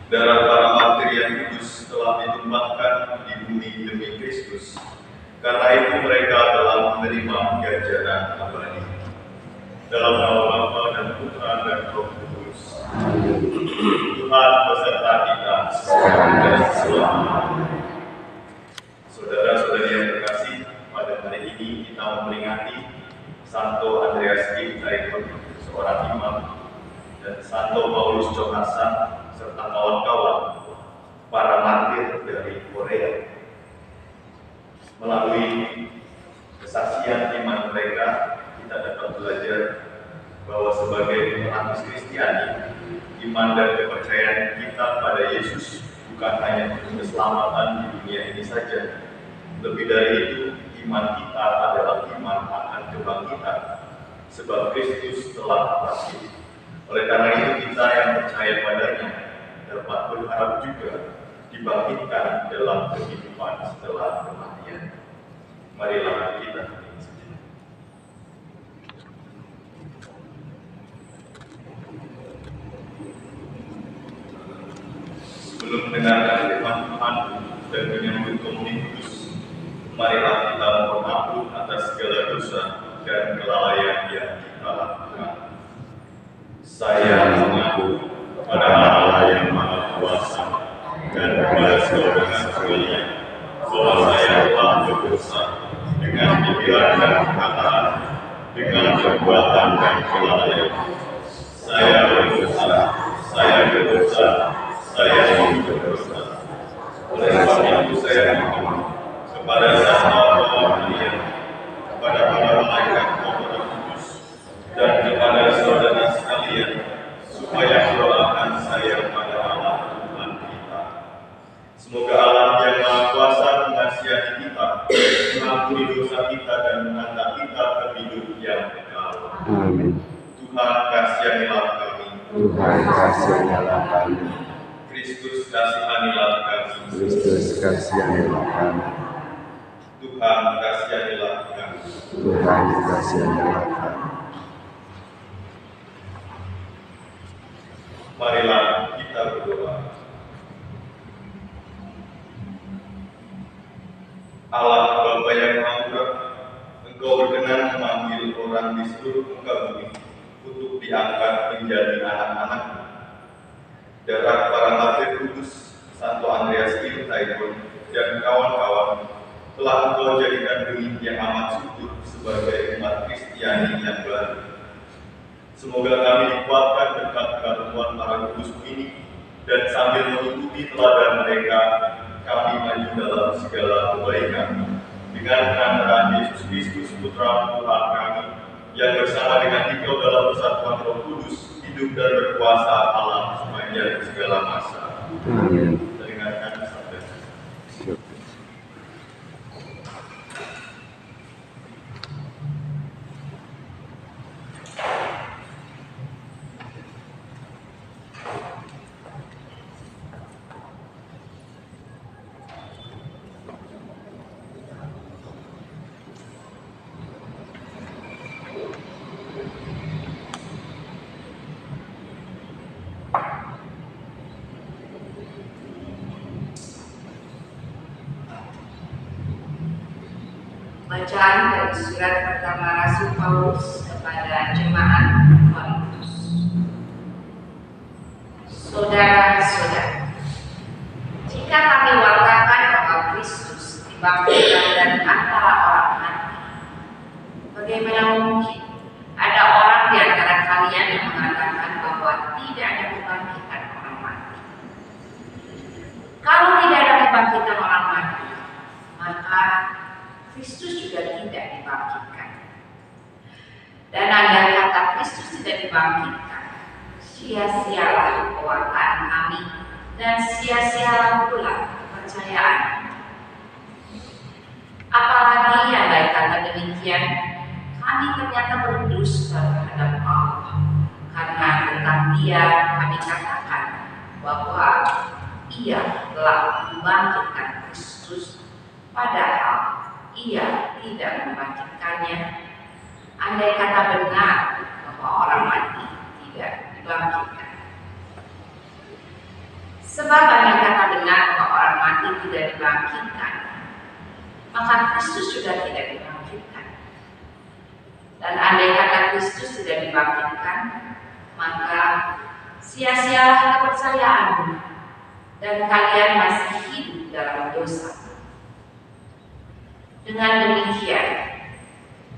Darah para martir yang kudus telah ditumpahkan di bumi demi Kristus. Karena itu mereka telah menerima ganjaran abadi. Dalam nama Bapa dan Putra dan Roh Kudus. Tuhan beserta kita sekarang dan selamanya. Saudara-saudari yang terkasih, pada hari ini kita memperingati Santo Andreas Kim Taekun, seorang imam, dan Santo Paulus Chohasan serta kawan-kawan para martir dari Korea. Melalui kesaksian iman mereka, kita dapat belajar bahwa sebagai umat Kristiani, iman dan kepercayaan kita pada Yesus bukan hanya untuk keselamatan di dunia ini saja. Lebih dari itu, iman kita adalah iman akan kebangkitan, sebab Kristus telah bangkit. Oleh karena itu, kita yang percaya padanya dapat berharap juga dibangkitkan dalam kehidupan setelah kematian. Marilah kita sebelum mendengarkan firman Tuhan dan menyambut komunitas kudus, marilah kita mohon ampun atas segala dosa dan kelalaian yang kita lakukan. Saya mengaku pada Allah yang Maha Kuasa dan kepada saudara sekalian bahwa saya telah berdosa dengan pikiran dan perkataan, dengan perbuatan dan kelalaian. Saya berdosa, saya berdosa. Oleh sebab itu saya mohon kepada Sang Maha, kepada para malaikat Maha Kudus, dan kepada saudara sekalian, supaya mendoakan saya pada Allah Tuhan kita. Semoga Allah yang Maha Kuasa mengasihi kita, mengampuni dosa kita dan mengangkat kita ke hidup yang kekal. Amin. Tuhan kasihanilah kami. Tuhan kasihanilah kami. Kristus kasihanilah kami. Kristus kasihanilah kami. Tuhan kasihanilah kami. Tuhan kasihanilah kami. Marilah kita berdoa. Allah Bapa yang Maha Murah, Engkau berkenan memanggil orang di seluruh muka bumi untuk diangkat menjadi anak-anak. Darah para martir kudus, Santo Andreas Kim Taekun dan kawan-kawan telah Engkau jadikan benih yang amat subur sebagai umat Kristiani yang baru. Semoga kami dikuatkan berkat bantuan para kudus ini, dan sambil mengikuti teladan mereka, kami maju dalam segala kebaikan. Dengan pengantaran Yesus Kristus, Putra Tuhan kami, yang bersama dengan Dikau dalam persatuan Roh Kudus, hidup dan berkuasa Allah sepanjang segala masa. Amin. Dengarkan sabda. Bacaan dari surat pertama Rasul Paulus kepada jemaat Korintus. Saudara-saudara, jika kami wartakan bahwa Kristus dibangkitkan dari antara orang mati, bagaimana mungkin ada orang di antara kalian yang mengatakan bahwa tidak ada kebangkitan orang mati? Kalau tidak ada kebangkitan orang mati, maka Kristus juga tidak dibangkitkan. Dan andai kata Kristus tidak dibangkitkan, sia-sialah pewartaan kami dan sia-sialah pula kepercayaan. Apalagi andai kata demikian, kami ternyata berdusta terhadap Allah, karena tentang Dia kami katakan bahwa Ia telah membangkitkan Kristus, padahal Ia tidak membangkitkannya. Andai kata benar bahwa orang mati tidak dibangkitkan. Sebab andai kata benar bahwa orang mati tidak dibangkitkan, maka Kristus juga tidak dibangkitkan. Dan andai kata Kristus tidak dibangkitkan, maka sia-sialah kepercayaanmu dan kalian masih hidup dalam dosa. Dengan demikian,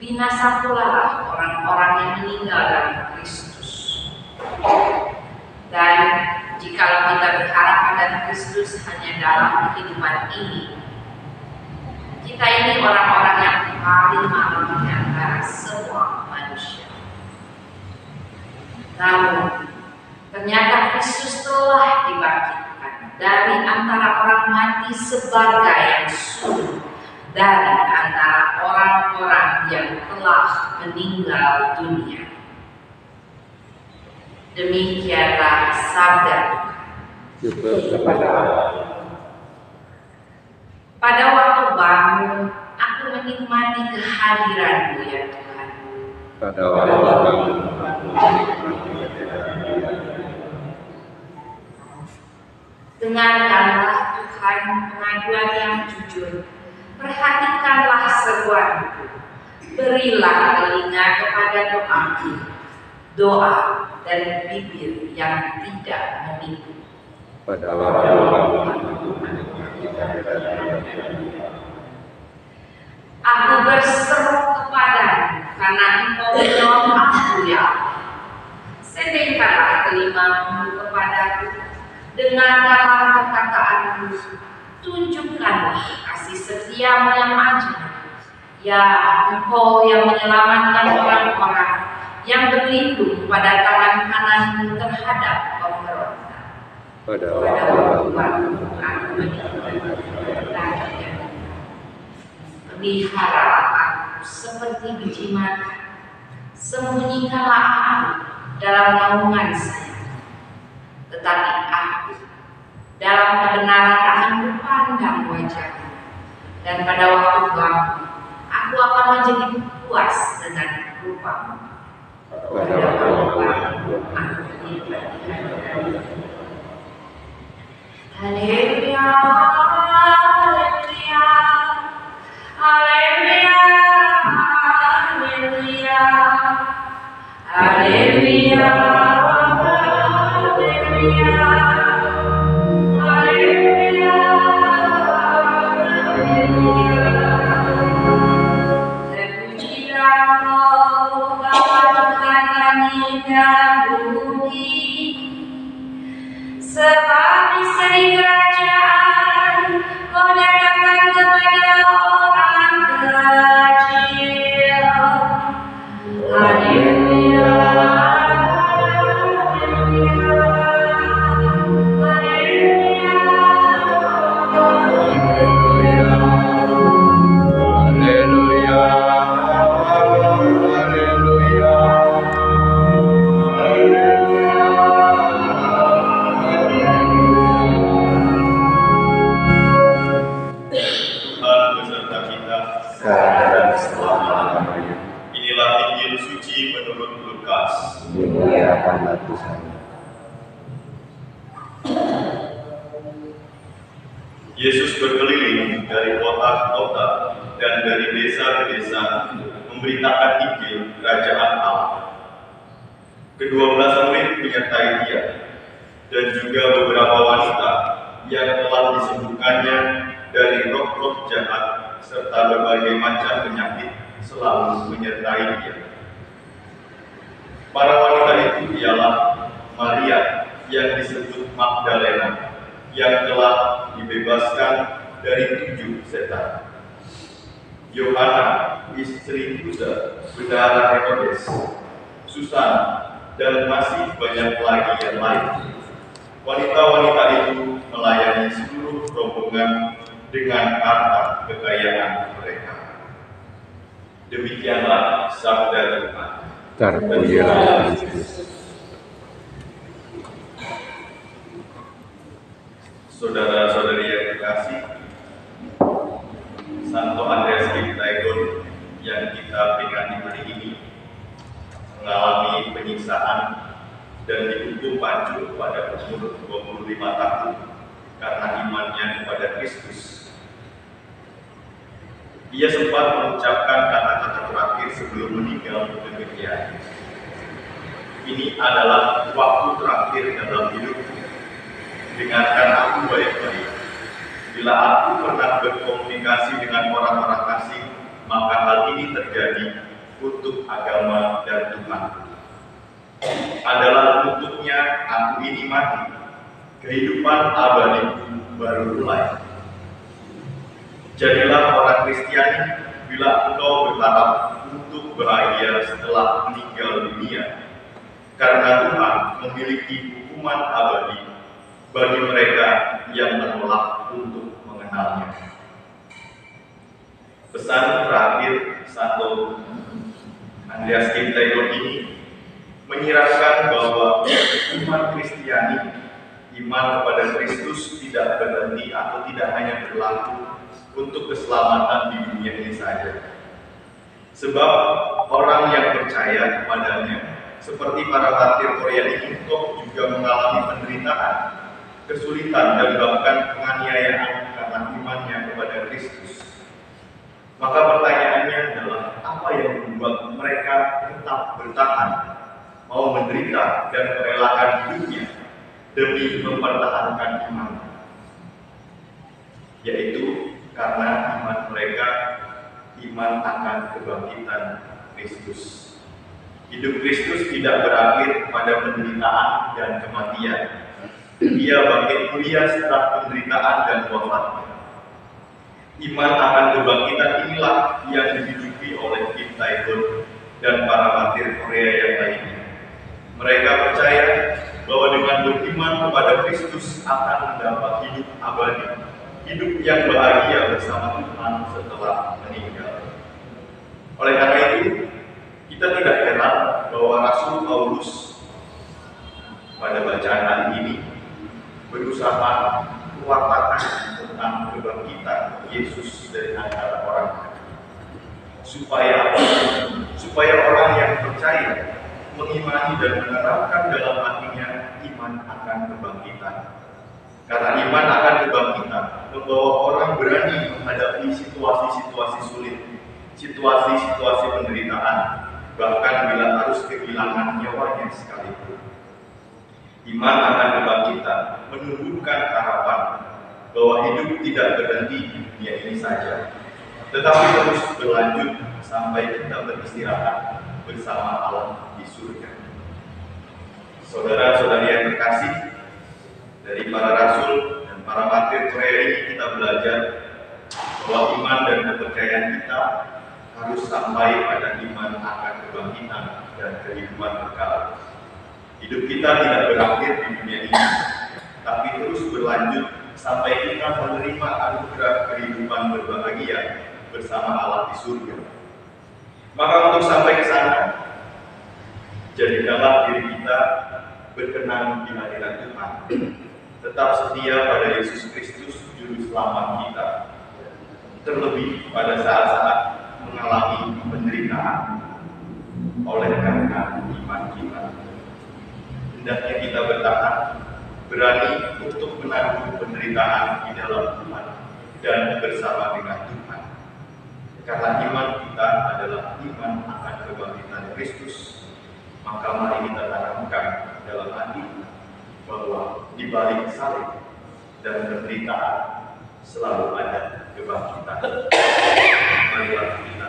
binasa pula lah orang-orang yang meninggal dalam Kristus. Dan jikalau kita berharap pada Kristus hanya dalam kehidupan ini, kita ini orang-orang yang paling malang di antara semua manusia. Namun, ternyata Kristus telah dibangkitkan dari antara orang mati sebagai yang sulung, dari antara orang-orang yang telah meninggal dunia. Demikianlah sabda Tuhan. Pada waktu bangun, aku menikmati kehadiran-Mu ya Tuhan. Pada waktu bangun, dengarkanlah Tuhan pengaduan yang jujur. Perhatikanlah seruanku, berilah telinga kepada doaku, doa dan bibir yang tidak menipu. pada waktu bangun, Aku berseru kepadamu karena Engkau menolong aku ya Allah. Sediakanlah telinga-Mu kepadaku, dengarkanlah perkataanku, tunjukkanlah kasih setia-Mu yang ajaib. Ya Engkau yang menyelamatkan orang-orang yang berlindung pada tangan kanan-Mu terhadap pemberontak. pada Pada waktu waktu bangun, aku menikmati peliharalah aku seperti biji mata, sembunyikanlah aku dalam naungan sayap. Tetapi aku dalam kebenaran akan memandang wajah-Mu, dan pada waktu bangun aku akan menjadi puas dengan rupa-Mu. pada waktu bangun, Aku menikmati Haleluya, haleluya, haleluya, haleluya, haleluya, haleluya, haleluya, haleluya. Terpujilah Engkau Bapa Tuhan langit dan bumi, sebab misteri kerajaan Kau nyatakan kepada orang kecil. Haleluya, haleluya, haleluya, haleluya, haleluya, Tuhan beserta kita. sekarang dan selama-lamanya. Inilah Injil suci menurut Lukas. Dimuliakanlah Tuhan. Yesus berkeliling dari kota ke kota dan dari desa ke desa memberitakan Injil Kerajaan Allah. Kedua-belas murid menyertai Dia, dan juga beberapa wanita yang telah disembuhkannya dari roh-roh jahat serta berbagai macam penyakit selalu menyertai Dia. Para wanita itu ialah Maria yang disebut Magdalena, yang telah dibebaskan dari 7 setan, Yohana istri Yuda, Bendahara Herodes, Susan, dan masih banyak lagi yang lain. Wanita-wanita itu melayani seluruh rombongan dengan harta kekayaan mereka. Demikianlah sabda Tuhan. Terpujilah Kristus. Saudara-saudari yang terkasih, Santo Andreas Giptaegon yang kita peringati hari ini mengalami penyiksaan dan dihukum pancung pada umur 25 tahun karena imannya kepada Kristus. Ia sempat mengucapkan kata-kata terakhir sebelum meninggal demikian. Ini adalah waktu terakhir dalam hidupku. Dengarkan aku baik-baik. Bila aku pernah berkomunikasi dengan orang-orang asing, maka hal ini terjadi untuk agama dan Tuhan. Adalah untuknya aku ini mati. Kehidupan abadiku baru mulai. Jadilah orang Kristiani bila engkau berharap untuk bahagia setelah meninggal dunia. Karena Tuhan memiliki hukuman abadi bagi mereka yang menolak untuk mengenalnya. Pesan terakhir Santo Andreas Giptaegon ini menyiratkan bahwa iman Kristiani, iman kepada Kristus tidak berhenti atau tidak hanya berlaku untuk keselamatan di dunia ini saja. Sebab orang yang percaya kepadanya, seperti para martir Korea ini, toh juga mengalami penderitaan, kesulitan, dan bahkan penganiayaan karena imannya kepada Kristus. Maka pertanyaannya adalah, apa yang membuat mereka tetap bertahan, mau menderita dan merelakan hidupnya demi mempertahankan iman? Yaitu karena iman mereka, iman akan kebangkitan Kristus. Hidup Kristus tidak berakhir pada penderitaan dan kematian. Ia bangkit mulia setelah penderitaan dan wafatnya. Iman akan kebangkitan inilah yang dihidupi oleh Giptaegon dan para martir Korea yang lainnya. Mereka percaya bahwa dengan beriman kepada Kristus akan mendapat hidup abadi, hidup yang bahagia bersama Tuhan setelah meninggal. Oleh karena itu, kita tidak heran bahwa Rasul Paulus pada bacaan hari ini berusaha mewartakan tentang kebangkitan Yesus dari antara orang mati. Supaya orang yang percaya, mengimani dan menerapkan dalam hatinya iman akan kebangkitan. Karena iman akan kebangkitan membawa orang berani menghadapi situasi-situasi sulit, situasi-situasi penderitaan, bahkan bila harus kehilangan nyawanya sekalipun. Iman akan kebangkitan menumbuhkan harapan bahwa hidup tidak berhenti di dunia ini saja, tetapi terus berlanjut sampai kita beristirahat bersama Allah di surga. Saudara-saudari yang terkasih, dari para rasul dan para martir Korea ini kita belajar bahwa iman dan kepercayaan kita harus sampai pada iman akan kebangkitan dan kehidupan kekal. Hidup kita tidak berakhir di dunia ini, tapi terus berlanjut sampai kita menerima anugerah kehidupan berbahagia bersama Allah di surga. Maka untuk sampai ke sana, jadikanlah diri kita berkenan di hadirat Tuhan, tetap setia pada Yesus Kristus Juru Selamat kita, terlebih pada saat-saat mengalami penderitaan oleh karena iman kita. Hendaknya kita bertahan, berani untuk menanggung penderitaan di dalam Tuhan dan bersama dengan Tuhan. Karena iman kita adalah iman akan kebangkitan Kristus, maka mari kita tanamkan dalam hati bahwa di balik salib dan penderitaan selalu ada kebangkitan. Marilah kita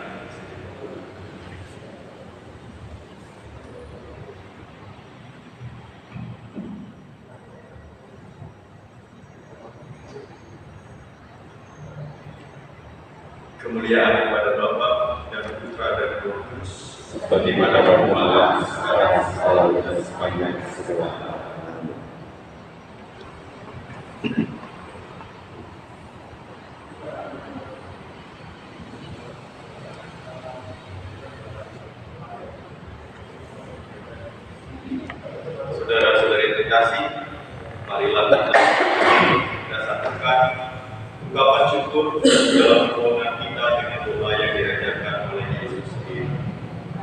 kemuliaan kepada Bapa dan Kudus, seperti pada permulaan, sekarang, selalu, dan sepanjang segala. Saudara-saudari terkasih, marilah kita satukan ungkapan syukur dalam hubungan kita dengan doa yang diajarkan oleh Yesus sendiri.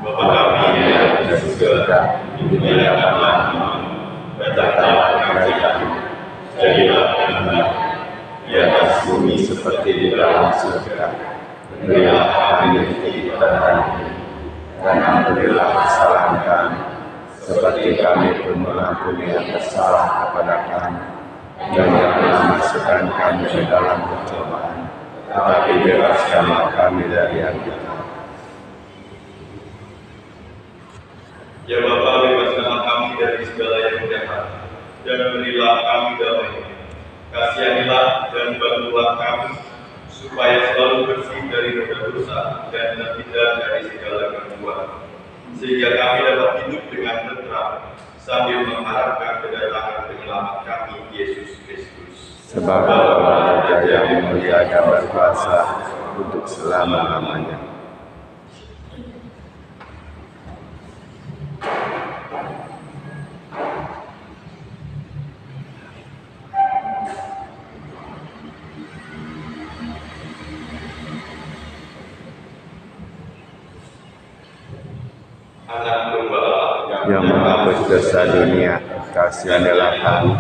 Bapa kami yang ada di surga, dimuliakanlah namamu, datanglah kerajaan-Mu, jadilah kehendakmu di atas bumi seperti di dalam surga. Berilah kami rezeki kita hari ini, dan ampunilah kesalahan kami, seperti kami pun mengampuni yang bersalah kepada kami. Dan janganlah masukkan kami ke dalam pencobaan, tetapi bebaskanlah kami dari yang jahat. Ya Bapa, bebaskanlah kami dari segala yang jahat, dan berilah kami damai. Kasihanilah dan bantulah kami, supaya selalu bersih dari noda dosa dan terhindar dari segala gangguan, sehingga kami dapat hidup dengan tentram sambil mengharapkan kedatangan penyelamat kami, Yesus Kristus. Sebab Allah yang mulia dan berkuasa untuk selama-lamanya. Anak domba Allah Yang menghapus dosa dunia, kasihanilah kami.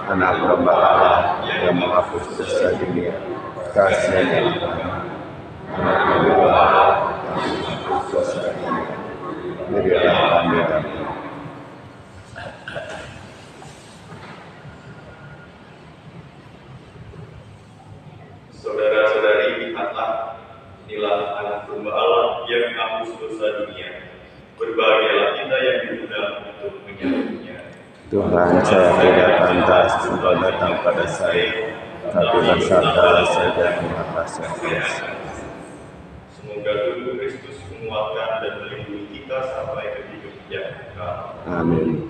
Anak domba Allah yang menghapus dosa dunia, kasihanilah kami. Anak domba Allah yang menghapus dosa dunia, berilah kami damai. Saudara-saudari, lihatlah, inilah anak domba Allah yang menghapus dosa dunia. Berbahagialah kita yang diundang untuk menyambutnya. Tuhan, saya tidak pantas engkau datang pada saya, tapi bersabdalah saja maka saya kuasa. Semoga Tuhan Kristus menguatkan dan melindungi kita sampai ke hidup yang kekal. Amin.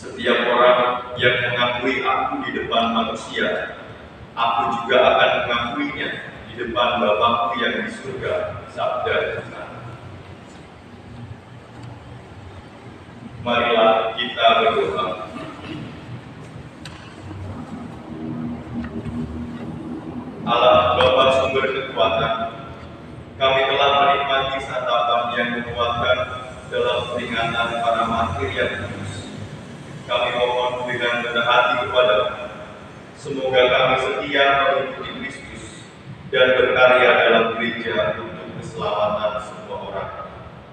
Setiap orang yang mengakui aku di depan manusia, aku juga akan mengakuinya di depan Bapa-Ku yang di surga, sabda Tuhan. Marilah kita berdoa. Allah Bapa sumber kekuatan, kami telah menikmati santapan yang menguatkan dalam peringatan para martir yang kudus. Kami mohon dengan rendah hati kepada-Mu, semoga kami setia mengikuti Kristus dan berkarya dalam gereja untuk keselamatan semua orang.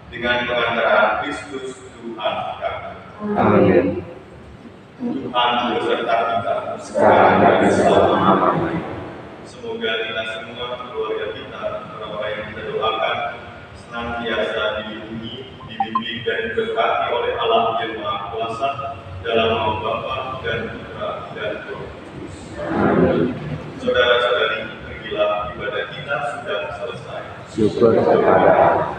Dengan pengantaraan Kristus Tuhan kami. Amin. Tuhan beserta kita Sekarang dan selama-lamanya. Semoga kita semua, keluarga kita, orang-orang yang kita doakan, senantiasa dilindungi, dibimbing dan diberkati oleh Allah yang Maha Kuasa dalam nama Bapa dan Putra dan Roh Kudus. Saudara-saudari, pergilah, ibadah kita sudah selesai. Syukur kepada Allah.